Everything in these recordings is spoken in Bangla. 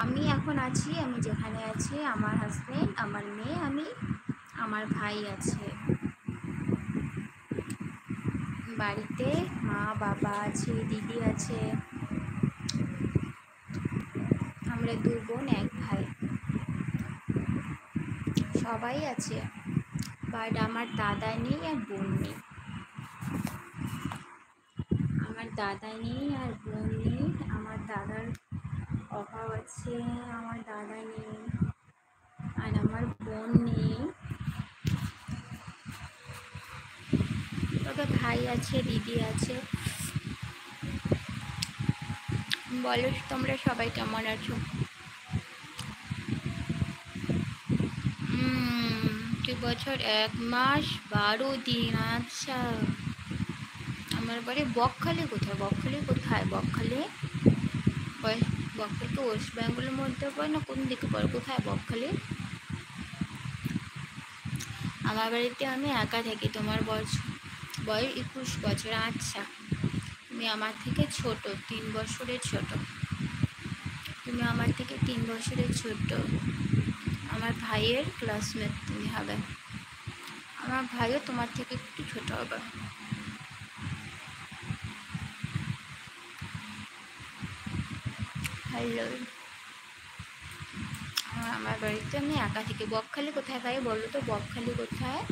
আমি এখন আছি, আমি যেখানে আছি, আমার হাজবেন্ড, আমার মেয়ে, আমি, আমার ভাই আছে বাড়িতে। মা বাবা আছে, দিদি আছে, আমরা 2 বোন 1 ভাই, সবাই আছে। বাট আমার দাদা নেই আর বোন নেই। আমার দাদা নেই আর বোন নেই, আমার দাদার অভাব আছে, আমার দাদা নেই আর আমার বোন নেই। তবে ভাই আছে, দিদি আছে। বলো তোমরা সবাই কেমন আছো? তুই বছর 1 মাস 12 দিন। আচ্ছা, আমার বাড়ি বকখালি। কোথায় বকখালি? কোথায় বকখালি? বকখালি তো ওয়েস্ট বেঙ্গলের মধ্যে পড়ে না কোন দিকে পড়ে? কোথায় বকখালি? আমার বাড়িতে আমি একা থাকি। তোমার বয়স 21 বছর। আচ্ছা, তুমি আমার থেকে ছোট, 3 বছরের ছোট। তুমি আমার থেকে 3 বছরের ছোট। আমার ভাইয়ের ক্লাসমেট তুমি হবে। আমার ভাইও তোমার থেকে একটু ছোট হবে। হ্যালো। আমার বাড়িতে আমি একা থাকি। বকখালি কোথায় ভাই বলো তো? বকখালি কোথায়?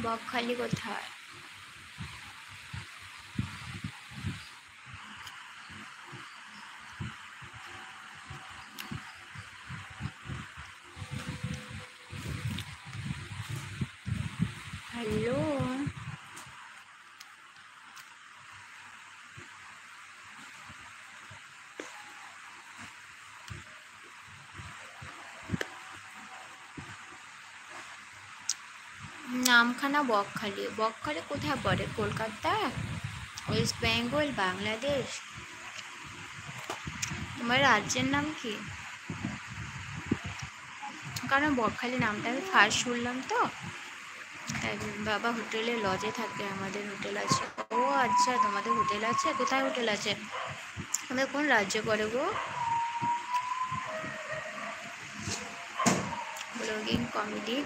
বকখালি কোথায়? হ্যালো। নামখানা বকখালি। বকখালি কোথায় পড়ে? কলকাতা, ওয়েস্ট বেঙ্গল, বাংলাদেশ? তোমার রাজ্যের নাম কি? কারণ বকখালি নামটা আমি ফার্স্ট শুনলাম তো। বাবা হোটেলে লজে থাকে, আমাদের হোটেল আছে। ও আচ্ছা, তোমাদের হোটেল আছে? কোথায় হোটেল আছে? তোমাদের কোন রাজ্যে পড়ে গো? Blogging comedy.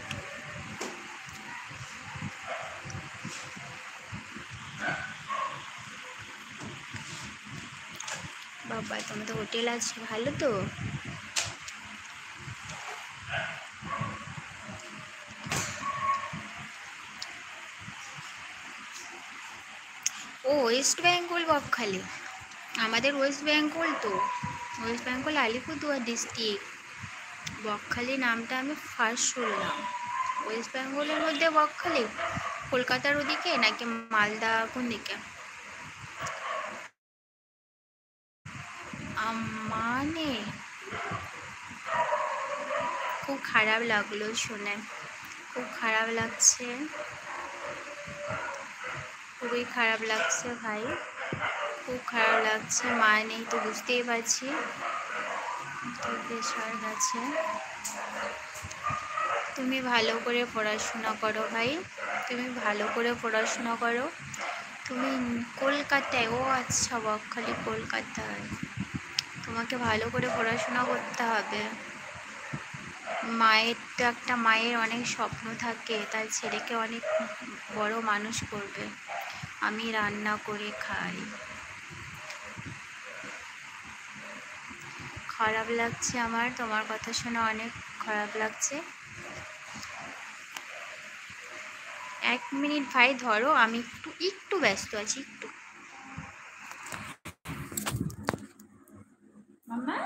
বাবা তোমাদের হোটেল আছে, ভালো তো। ও ওয়েস্ট বেঙ্গল বকখালি। আমাদের ওয়েস্ট বেঙ্গল তো, ওয়েস্ট বেঙ্গল আলিপুরদুয়ার ডিস্ট্রিক্ট। বকখালি নামটা আমি ফার্স্ট শুনলাম। ওয়েস্ট বেঙ্গলের মধ্যে বকখালি? কলকাতার ওদিকে নাকি মালদা, কোন দিকে? মানে খুব খারাপ লাগলো শুনে, খুব খারাপ লাগছে, খুবই খারাপ লাগছে ভাই, খুব খারাপ লাগছে। মা নেই তো বুঝতেই পারছি, তো প্রেশার আছে। তুমি ভালো করে পড়াশোনা করো ভাই, তুমি ভালো করে পড়াশোনা করো। তুমি কলকাতায়? ও আচ্ছা, বকখালি কলকাতায়। তোমাকে ভালো করে পড়াশোনা করতে হবে। মায়ের তো একটা, মায়ের অনেক স্বপ্ন থাকে, তার ছেলেকে অনেক বড় মানুষ করবে। আমি রান্না করে খাই। খারাপ লাগছে আমার, তোমার কথা শুনে অনেক খারাপ লাগছে। 1 মিনিট ভাই ধরো, আমি একটু ব্যস্ত আছি, একটু। মামা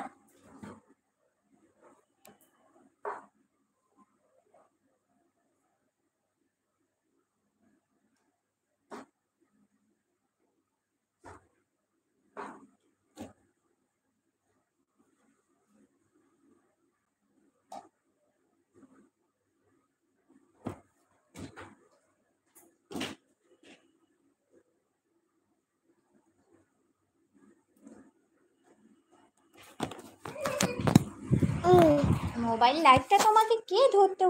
মোবাইল লাইটটা তোমাকে কে ধরতে